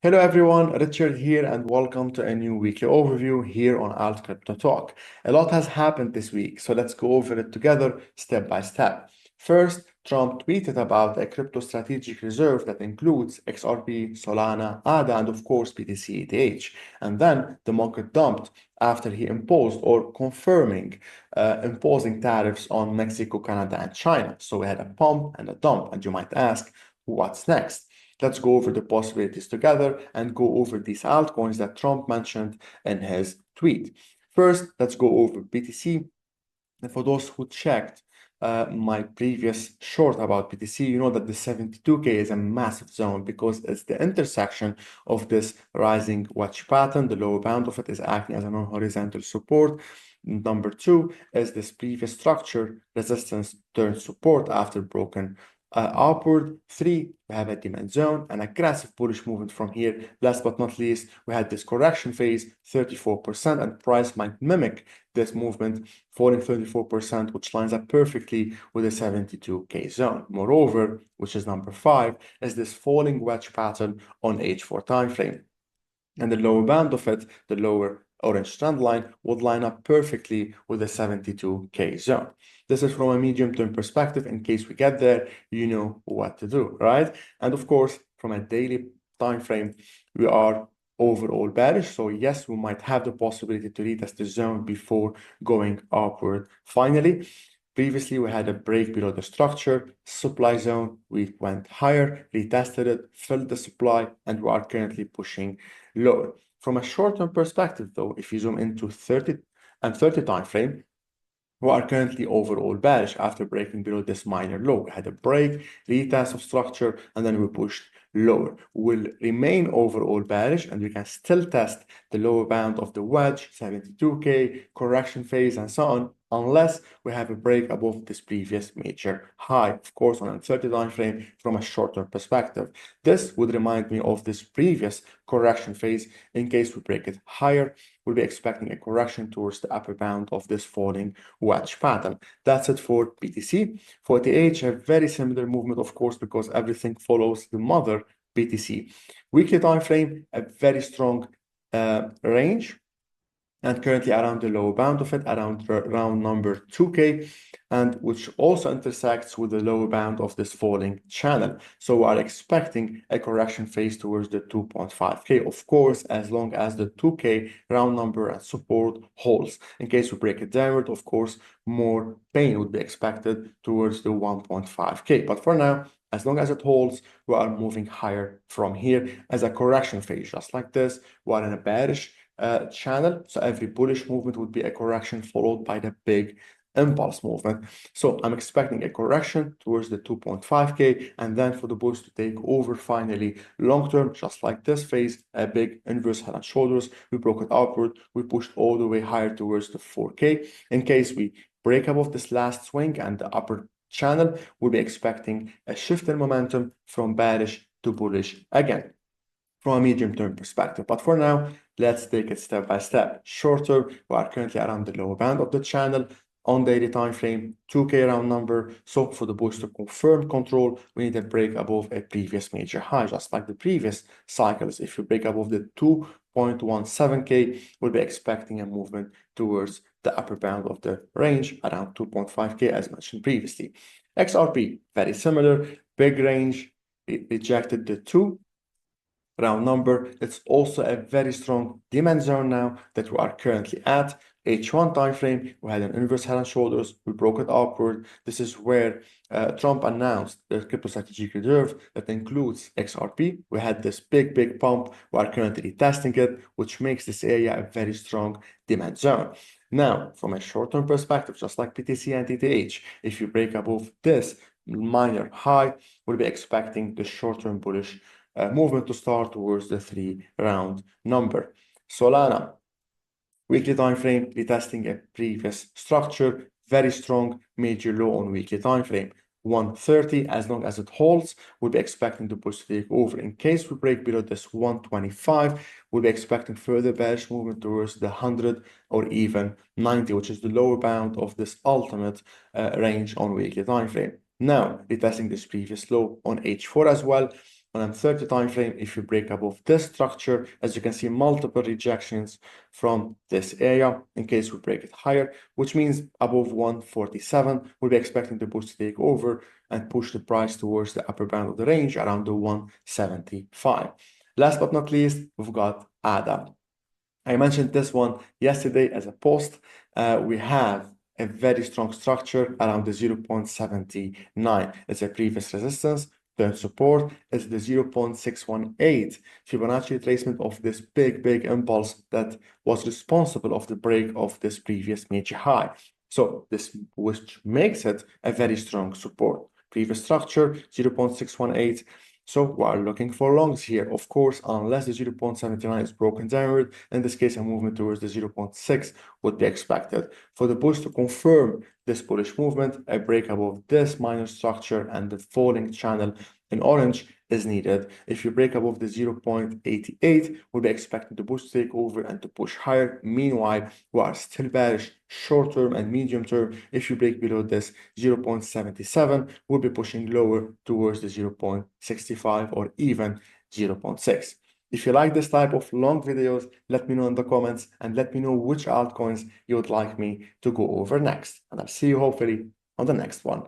Hello everyone, Richard here and welcome to a new weekly overview here on AltCryptoTalk. A lot has happened this week, so let's go over it together step by step. First, Trump tweeted about a crypto strategic reserve that includes XRP, Solana, ADA, and of course BTC ETH. And then the market dumped after he imposed or confirming imposing tariffs on Mexico, Canada, and China. So we had a pump and a dump, and you might ask, what's next? Let's go over the possibilities together and go over these altcoins that Trump mentioned in his tweet. First, let's go over BTC. And for those who checked my previous short about BTC, you know that the 72K is a massive zone because it's the intersection of this rising wedge pattern. The lower bound of it is acting as a non-horizontal support. Number two is this previous structure, resistance turned support after broken upward. Three, we have a demand zone, an aggressive bullish movement from here. Last but not least, we had this correction phase, 34%, and price might mimic this movement, falling 34%, which lines up perfectly with the 72K zone. Moreover, which is number five, is this falling wedge pattern on H4 time frame. And the lower bound of it, the lower orange trend line, would line up perfectly with the 72K zone. This is from a medium-term perspective. In case we get there, you know what to do, right? And of course, from a daily time frame, we are overall bearish. So yes, we might have the possibility to retest the zone before going upward. Finally, previously, we had a break below the structure, supply zone. We went higher, retested it, filled the supply, and we are currently pushing lower. From a short-term perspective, though, if you zoom into 30 and 30 time frame, we are currently overall bearish after breaking below this minor low. We had a break, retest of structure, and then we pushed lower. We'll remain overall bearish, and we can still test the lower bound of the wedge, 72K, correction phase, and so on, unless we have a break above this previous major high, of course, on a 30 time frame from a short-term perspective. This would remind me of this previous correction phase. In case we break it higher, we'll be expecting a correction towards the upper bound of this falling wedge pattern. That's it for BTC. For ETH, a very similar movement, of course, because everything follows the mother BTC. Weekly time frame, a very strong range, and currently around the lower bound of it, around round number 2K, and which also intersects with the lower bound of this falling channel. So we are expecting a correction phase towards the 2.5K, of course, as long as the 2K round number and support holds. In case we break it downward, of course, more pain would be expected towards the 1.5K. But for now, as long as it holds, we are moving higher from here as a correction phase, just like this. We are in a bearish channel, so every bullish movement would be a correction followed by the big impulse movement. So I'm expecting a correction towards the 2.5K, and then for the bulls to take over finally long term, just like this phase, a big inverse head and shoulders. We broke it upward, we pushed all the way higher towards the 4K. In case we break above this last swing and the upper channel, we'll be expecting a shift in momentum from bearish to bullish again from a medium-term perspective. But for now, let's take it step by step. Short term, we are currently around the lower band of the channel. On daily time frame, 2K round number. So for the bulls to confirm control, we need a break above a previous major high, just like the previous cycles. If you break above the 2.17K, we'll be expecting a movement towards the upper bound of the range, around 2.5K, as mentioned previously. XRP, very similar, big range. It rejected the 2 round number. It's also a very strong demand zone now that we are currently at. H1 time frame, we had an inverse head and shoulders, we broke it upward. This is where Trump announced the crypto strategic reserve that includes XRP. We had this big pump. We are currently testing it, which makes this area a very strong demand zone. Now, from a short-term perspective, just like BTC and ETH, if you break above this minor high, we'll be expecting the short-term bullish movement to start towards the 3 round number. Solana, weekly time frame, retesting a previous structure, very strong major low on weekly time frame. 130, as long as it holds, we'll be expecting the push to take over. In case we break below this 125, we'll be expecting further bearish movement towards the 100 or even 90, which is the lower bound of this ultimate range on weekly time frame. Now, retesting this previous low on H4 as well, on a 30 time frame, if you break above this structure, as you can see, multiple rejections from this area in case we break it higher, which means above 147, we'll be expecting the bulls to take over and push the price towards the upper band of the range around the 175. Last but not least, we've got ADA. I mentioned this one yesterday as a post. We have a very strong structure around the 0.79. It's a previous resistance. The support is the 0.618 Fibonacci retracement of this big impulse that was responsible of the break of this previous major high. So this, which makes it a very strong support. Previous structure, 0.618. So we are looking for longs here, of course, unless the 0.79 is broken downward. In this case, a movement towards the 0.6 would be expected. For the bulls to confirm this bullish movement, a break above this minor structure and the falling channel in orange is needed. If you break above the 0.88, we'll be expecting the bulls to take over and to push higher. Meanwhile, we are still bearish short term and medium term. If you break below this 0.77, we'll be pushing lower towards the 0.65 or even 0.6. If you like this type of long videos, let me know in the comments and let me know which altcoins you would like me to go over next. And I'll see you hopefully on the next one.